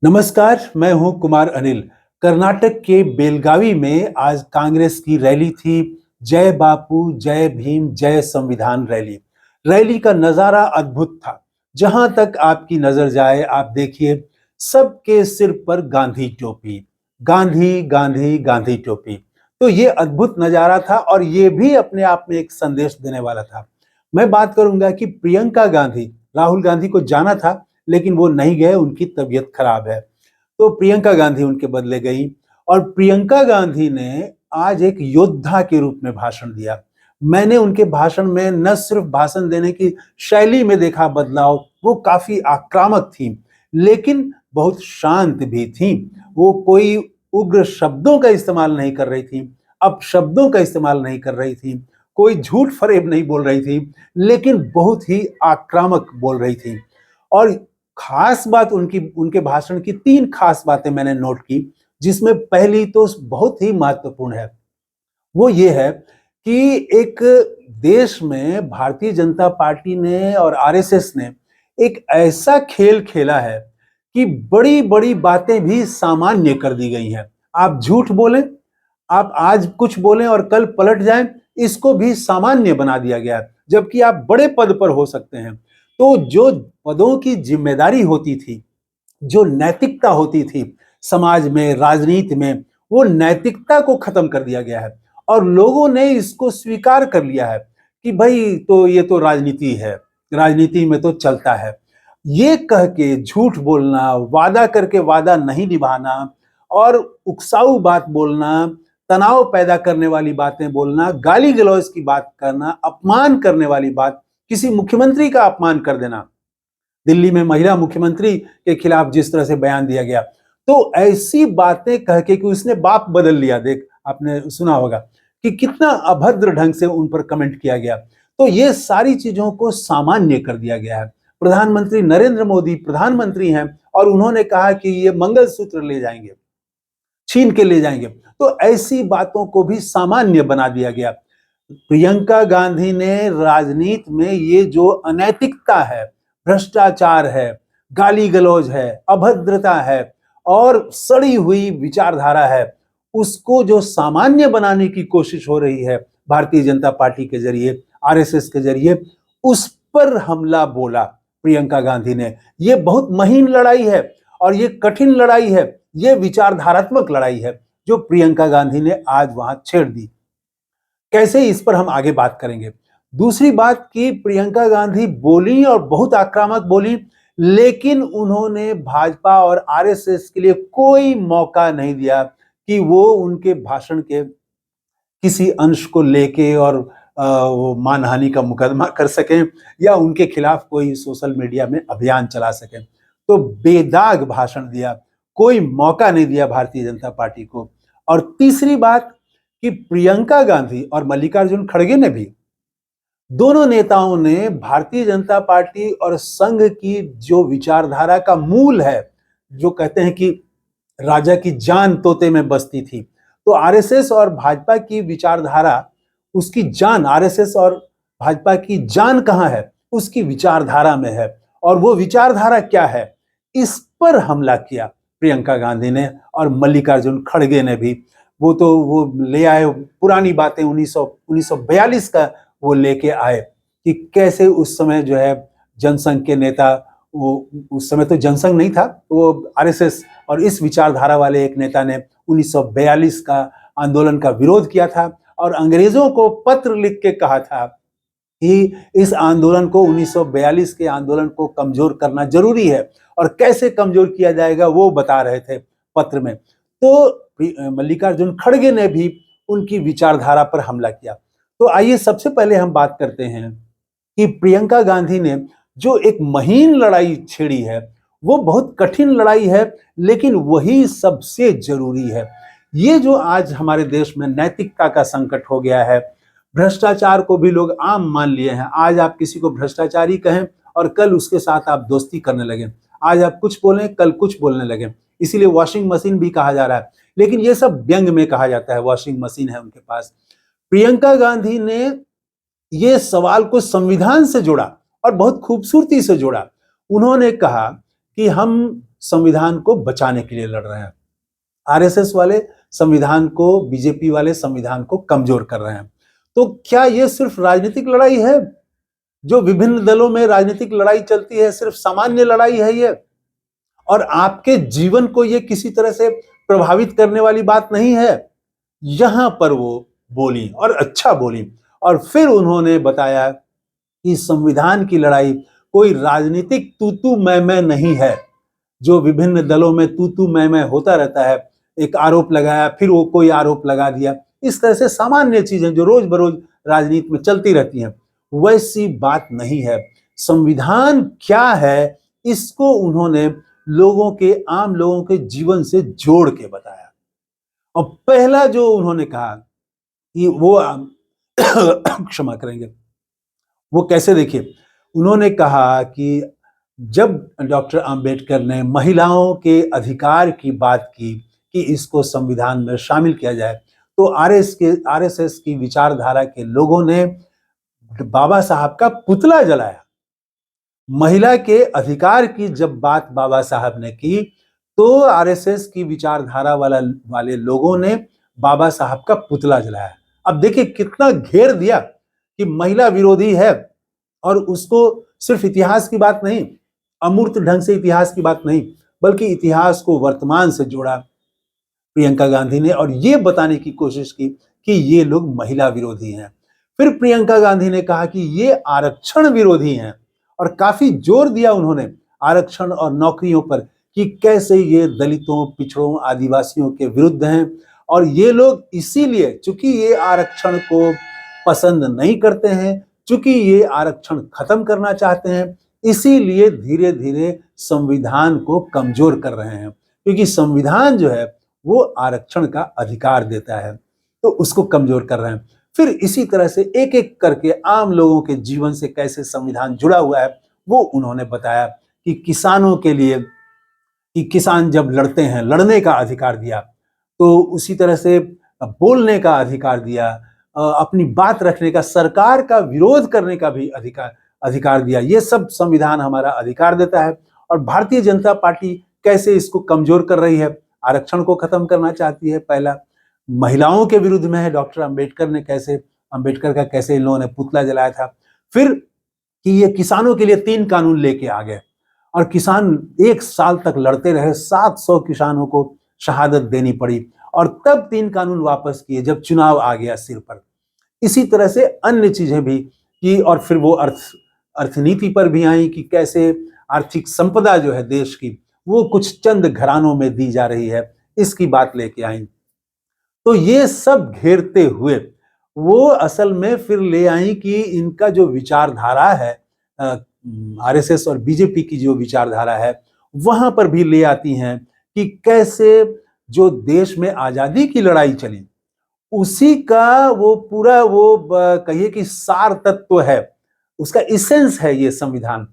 नमस्कार, मैं हूं कुमार अनिल। कर्नाटक के बेलगावी में आज कांग्रेस की रैली थी। जय बापू, जय भीम, जय संविधान रैली। रैली का नजारा अद्भुत था। जहां तक आपकी नजर जाए आप देखिए, सबके सिर पर गांधी टोपी। गांधी गांधी गांधी टोपी। तो ये अद्भुत नजारा था और ये भी अपने आप में एक संदेश देने वाला था। मैं बात करूंगा कि प्रियंका गांधी, राहुल गांधी को जाना था लेकिन वो नहीं गए, उनकी तबीयत खराब है। तो प्रियंका गांधी उनके बदले गई और प्रियंका गांधी ने आज एक योद्धा के रूप में भाषण दिया। मैंने उनके भाषण में न सिर्फ भाषण देने की शैली में देखा बदलाव, वो काफी आक्रामक थी लेकिन बहुत शांत भी थी। वो कोई उग्र शब्दों का इस्तेमाल नहीं कर रही थी, अपशब्दों का इस्तेमाल नहीं कर रही थी, कोई झूठ फरेब नहीं बोल रही थी, लेकिन बहुत ही आक्रामक बोल रही थी। और खास बात उनकी, उनके भाषण की तीन खास बातें मैंने नोट की, जिसमें पहली तो बहुत ही महत्वपूर्ण है। वो ये है कि एक देश में भारतीय जनता पार्टी ने और आरएसएस ने एक ऐसा खेल खेला है कि बड़ी बड़ी बातें भी सामान्य कर दी गई हैं। आप झूठ बोलें, आप आज कुछ बोलें और कल पलट जाएं, इसको भी सामान्य बना दिया गया है, जबकि आप बड़े पद पर हो सकते हैं। तो जो पदों की जिम्मेदारी होती थी, जो नैतिकता होती थी समाज में, राजनीति में, वो नैतिकता को खत्म कर दिया गया है और लोगों ने इसको स्वीकार कर लिया है कि भाई तो ये तो राजनीति है, राजनीति में तो चलता है। ये कह के झूठ बोलना, वादा करके वादा नहीं निभाना और उकसाऊ बात बोलना, तनाव पैदा करने वाली बातें बोलना, गाली गलौज की बात करना, अपमान करने वाली बात, किसी मुख्यमंत्री का अपमान कर देना, दिल्ली में महिला मुख्यमंत्री के खिलाफ जिस तरह से बयान दिया गया, तो ऐसी बातें कह के कि उसने बाप बदल लिया, देख आपने सुना होगा कि कितना अभद्र ढंग से उन पर कमेंट किया गया। तो ये सारी चीजों को सामान्य कर दिया गया है। प्रधानमंत्री नरेंद्र मोदी प्रधानमंत्री हैं और उन्होंने कहा कि ये मंगलसूत्र ले जाएंगे, छीन के ले जाएंगे, तो ऐसी बातों को भी सामान्य बना दिया गया। प्रियंका गांधी ने राजनीति में ये जो अनैतिकता है, भ्रष्टाचार है, गाली गलौज है, अभद्रता है और सड़ी हुई विचारधारा है, उसको जो सामान्य बनाने की कोशिश हो रही है भारतीय जनता पार्टी के जरिए, आरएसएस के जरिए, उस पर हमला बोला प्रियंका गांधी ने। ये बहुत महीन लड़ाई है और ये कठिन लड़ाई है, ये विचारधारात्मक लड़ाई है जो प्रियंका गांधी ने आज वहां छेड़ दी। कैसे, इस पर हम आगे बात करेंगे। दूसरी बात कि प्रियंका गांधी बोली और बहुत आक्रामक बोली, लेकिन उन्होंने भाजपा और आरएसएस के लिए कोई मौका नहीं दिया कि वो उनके भाषण के किसी अंश को लेके और वो मानहानि का मुकदमा कर सकें या उनके खिलाफ कोई सोशल मीडिया में अभियान चला सकें। तो बेदाग भाषण दिया, कोई मौका नहीं दिया भारतीय जनता पार्टी को। और तीसरी बात कि प्रियंका गांधी और मल्लिकार्जुन खड़गे ने भी, दोनों नेताओं ने भारतीय जनता पार्टी और संघ की जो विचारधारा का मूल है, जो कहते हैं कि राजा की जान तोते में बसती थी, तो आरएसएस और भाजपा की विचारधारा, उसकी जान, आरएसएस और भाजपा की जान कहां है, उसकी विचारधारा में है। और वो विचारधारा क्या है, इस पर हमला किया प्रियंका गांधी ने और मल्लिकार्जुन खड़गे ने भी। वो ले आए पुरानी बातें, 1942 का वो लेके आए कि कैसे उस समय जो है जनसंघ के नेता, वो उस समय तो जनसंघ नहीं था, वो आरएसएस और इस विचारधारा वाले एक नेता ने 1942 का आंदोलन का विरोध किया था और अंग्रेजों को पत्र लिख के कहा था कि इस आंदोलन को, 1942 के आंदोलन को कमजोर करना जरूरी है और कैसे कमजोर किया जाएगा वो बता रहे थे पत्र में। तो मल्लिकार्जुन खड़गे ने भी उनकी विचारधारा पर हमला किया। तो आइए सबसे पहले हम बात करते हैं कि प्रियंका गांधी ने जो एक महीन लड़ाई छेड़ी है, वो बहुत कठिन लड़ाई है, लेकिन वही सबसे जरूरी है। ये जो आज हमारे देश में नैतिकता का संकट हो गया है, भ्रष्टाचार को भी लोग आम मान लिए हैं। आज आप किसी को भ्रष्टाचारी कहें और कल उसके साथ आप दोस्ती करने लगे, आज आप कुछ बोलें कल कुछ बोलने लगे, इसीलिए वॉशिंग मशीन भी कहा जा रहा है, लेकिन ये सब व्यंग में कहा जाता है, वॉशिंग मशीन है उनके पास। प्रियंका गांधी ने ये सवाल को संविधान से जोड़ा और बहुत खूबसूरती से जोड़ा। उन्होंने कहा कि हम संविधान को बचाने के लिए लड़ रहे हैं, आरएसएस वाले संविधान को, बीजेपी वाले संविधान को कमजोर कर रहे हैं। तो क्या ये सिर्फ राजनीतिक लड़ाई है? जो विभिन्न दलों में राजनीतिक लड़ाई चलती है, सिर्फ सामान्य लड़ाई है ये? और आपके जीवन को ये किसी तरह से प्रभावित करने वाली बात नहीं है? यहां पर वो बोली और अच्छा बोली। और फिर उन्होंने बताया कि संविधान की लड़ाई कोई राजनीतिक तू तू मैं नहीं है, जो विभिन्न दलों में तू तू मैं होता रहता है। एक आरोप लगाया, फिर वो कोई आरोप लगा दिया, इस तरह से सामान्य चीजें जो रोज बरोज राजनीति में चलती रहती हैं, वैसी बात नहीं है। संविधान क्या है, इसको उन्होंने लोगों के, आम लोगों के जीवन से जोड़ के बताया। और पहला जो उन्होंने कहा कि वो क्षमा करेंगे, वो कैसे, देखिए, उन्होंने कहा कि जब डॉक्टर अंबेडकर ने महिलाओं के अधिकार की बात की कि इसको संविधान में शामिल किया जाए, तो आरएसएस की विचारधारा के लोगों ने बाबा साहब का पुतला जलाया। महिला के अधिकार की जब बात बाबा साहब ने की, तो आरएसएस की विचारधारा वाले लोगों ने बाबा साहब का पुतला जलाया। अब देखिए कितना घेर दिया कि महिला विरोधी है, और उसको सिर्फ इतिहास की बात नहीं, अमूर्त ढंग से इतिहास की बात नहीं, बल्कि इतिहास को वर्तमान से जोड़ा प्रियंका गांधी ने, और ये बताने की कोशिश की कि ये लोग महिला विरोधी हैं। फिर प्रियंका गांधी ने कहा कि ये आरक्षण विरोधी हैं, और काफी जोर दिया उन्होंने आरक्षण और नौकरियों पर कि कैसे ये दलितों, पिछड़ों, आदिवासियों के विरुद्ध हैं, और ये लोग इसीलिए, चूंकि ये आरक्षण को पसंद नहीं करते हैं, चूंकि ये आरक्षण खत्म करना चाहते हैं, इसीलिए धीरे धीरे संविधान को कमजोर कर रहे हैं, क्योंकि संविधान जो है वो आरक्षण का अधिकार देता है, तो उसको कमजोर कर रहे हैं। फिर इसी तरह से एक एक करके आम लोगों के जीवन से कैसे संविधान जुड़ा हुआ है, वो उन्होंने बताया कि किसानों के लिए, कि किसान जब लड़ते हैं, लड़ने का अधिकार दिया, तो उसी तरह से बोलने का अधिकार दिया, अपनी बात रखने का, सरकार का विरोध करने का भी अधिकार दिया। ये सब संविधान हमारा अधिकार देता है। और भारतीय जनता पार्टी कैसे इसको कमजोर कर रही है, आरक्षण को खत्म करना चाहती है, पहला महिलाओं के विरुद्ध में है, डॉक्टर अंबेडकर का कैसे इन लोगों ने पुतला जलाया था। फिर कि ये किसानों के लिए 3 कानून लेके आ गए, और किसान 1 साल तक लड़ते रहे, 700 किसानों को शहादत देनी पड़ी, और तब 3 कानून वापस किए जब चुनाव आ गया सिर पर। इसी तरह से अन्य चीजें भी की, और फिर वो अर्थनीति पर भी आई कि कैसे आर्थिक संपदा जो है देश की, वो कुछ चंद घरानों में दी जा रही है, इसकी बात लेके आई। तो ये सब घेरते हुए वो असल में फिर ले आई कि इनका जो विचारधारा है, आरएसएस और बीजेपी की जो विचारधारा है, वहां पर भी ले आती हैं कि कैसे जो देश में आजादी की लड़ाई चली, उसी का वो पूरा, वो कहिए कि सार तत्व है, उसका इसेंस है ये संविधान।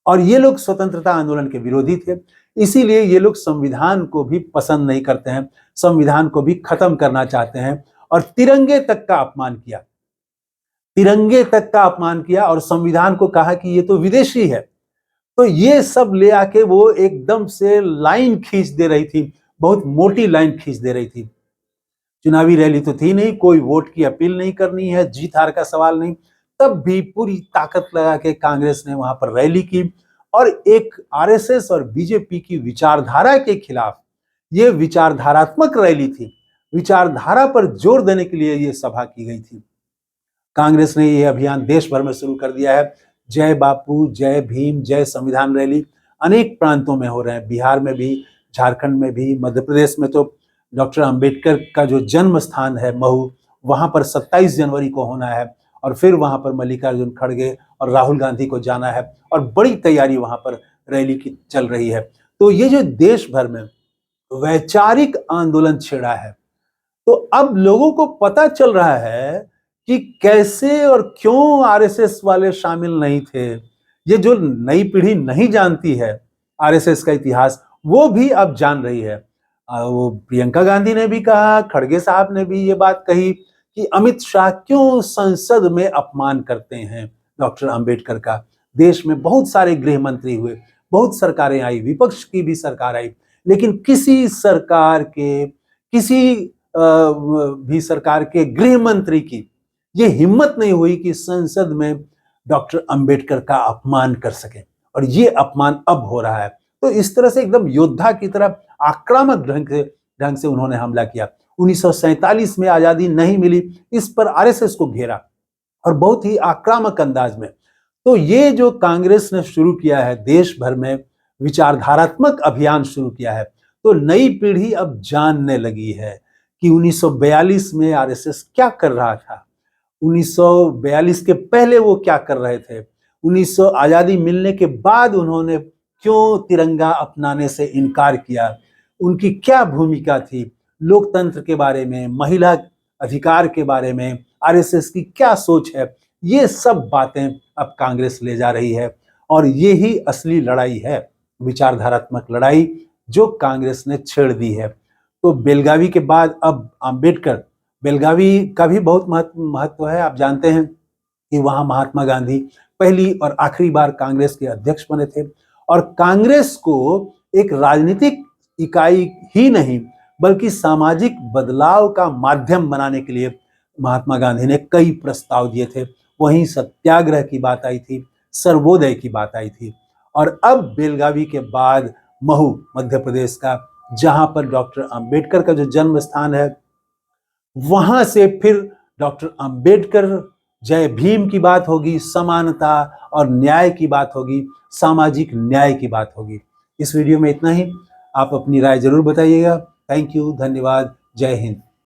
और ये लोग स्वतंत्रता आंदोलन के विरोधी थे, इसीलिए ये लोग संविधान को भी पसंद नहीं करते हैं, संविधान को भी खत्म करना चाहते हैं, और तिरंगे तक का अपमान किया, तिरंगे तक का अपमान किया, और संविधान को कहा कि ये तो विदेशी है। तो ये सब ले आके वो एकदम से लाइन खींच दे रही थी, बहुत मोटी लाइन खींच दे रही थी। चुनावी रैली तो थी नहीं, कोई वोट की अपील नहीं करनी है, जीत हार का सवाल नहीं, तब भी पूरी ताकत लगा के कांग्रेस ने वहां पर रैली की, और एक आरएसएस और बीजेपी की विचारधारा के खिलाफ ये विचारधारात्मक रैली थी, विचारधारा पर जोर देने के लिए ये सभा की गई थी। कांग्रेस ने ये अभियान देश भर में शुरू कर दिया है, जय बापू, जय भीम, जय संविधान रैली अनेक प्रांतों में हो रहे हैं, बिहार में भी, झारखंड में भी, मध्य प्रदेश में तो डॉक्टर अंबेडकर का जो जन्म स्थान है महू, वहां पर 27 जनवरी को होना है, और फिर वहां पर मल्लिकार्जुन खड़गे और राहुल गांधी को जाना है, और बड़ी तैयारी वहां पर रैली की चल रही है। तो ये जो देश भर में वैचारिक आंदोलन छेड़ा है, तो अब लोगों को पता चल रहा है कि कैसे और क्यों आरएसएस वाले शामिल नहीं थे। ये जो नई पीढ़ी नहीं जानती है आरएसएस का इतिहास, वो भी अब जान रही है। वो प्रियंका गांधी ने भी कहा, खड़गे साहब ने भी ये बात कही कि अमित शाह क्यों संसद में अपमान करते हैं डॉक्टर अंबेडकर का। देश में बहुत सारे गृह मंत्री हुए, बहुत सरकारें आई, विपक्ष की भी सरकार आई, लेकिन किसी भी सरकार के गृह मंत्री की ये हिम्मत नहीं हुई कि संसद में डॉक्टर अंबेडकर का अपमान कर सके, और ये अपमान अब हो रहा है। तो इस तरह से एकदम योद्धा की तरह आक्रामक ढंग से उन्होंने हमला किया। 1947 में आजादी नहीं मिली, इस पर आरएसएस को घेरा और बहुत ही आक्रामक अंदाज में। तो ये जो कांग्रेस ने शुरू किया है, देश भर में विचारधारात्मक अभियान शुरू किया है, तो नई पीढ़ी अब जानने लगी है कि 1942 में आरएसएस क्या कर रहा था, 1942 के पहले वो क्या कर रहे थे, 1900 आजादी मिलने के बाद उन्होंने क्यों तिरंगा अपनाने से इनकार किया, उनकी क्या भूमिका थी, लोकतंत्र के बारे में, महिला अधिकार के बारे में आरएसएस की क्या सोच है। ये सब बातें अब कांग्रेस ले जा रही है, और ये ही असली लड़ाई है, विचारधारात्मक लड़ाई जो कांग्रेस ने छेड़ दी है। तो बेलगावी के बाद अब अंबेडकर, बेलगावी का भी बहुत महत्व है। आप जानते हैं कि वहां महात्मा गांधी पहली और आखिरी बार कांग्रेस के अध्यक्ष बने थे, और कांग्रेस को एक राजनीतिक इकाई ही नहीं बल्कि सामाजिक बदलाव का माध्यम बनाने के लिए महात्मा गांधी ने कई प्रस्ताव दिए थे। वहीं सत्याग्रह की बात आई थी, सर्वोदय की बात आई थी, और अब बेलगावी के बाद महू मध्य प्रदेश का, जहां पर डॉक्टर अंबेडकर का जो जन्म स्थान है, वहां से फिर डॉक्टर अंबेडकर जय भीम की बात होगी, समानता और न्याय की बात होगी, सामाजिक न्याय की बात होगी। इस वीडियो में इतना ही। आप अपनी राय जरूर बताइएगा। थैंक यू, धन्यवाद, जय हिंद।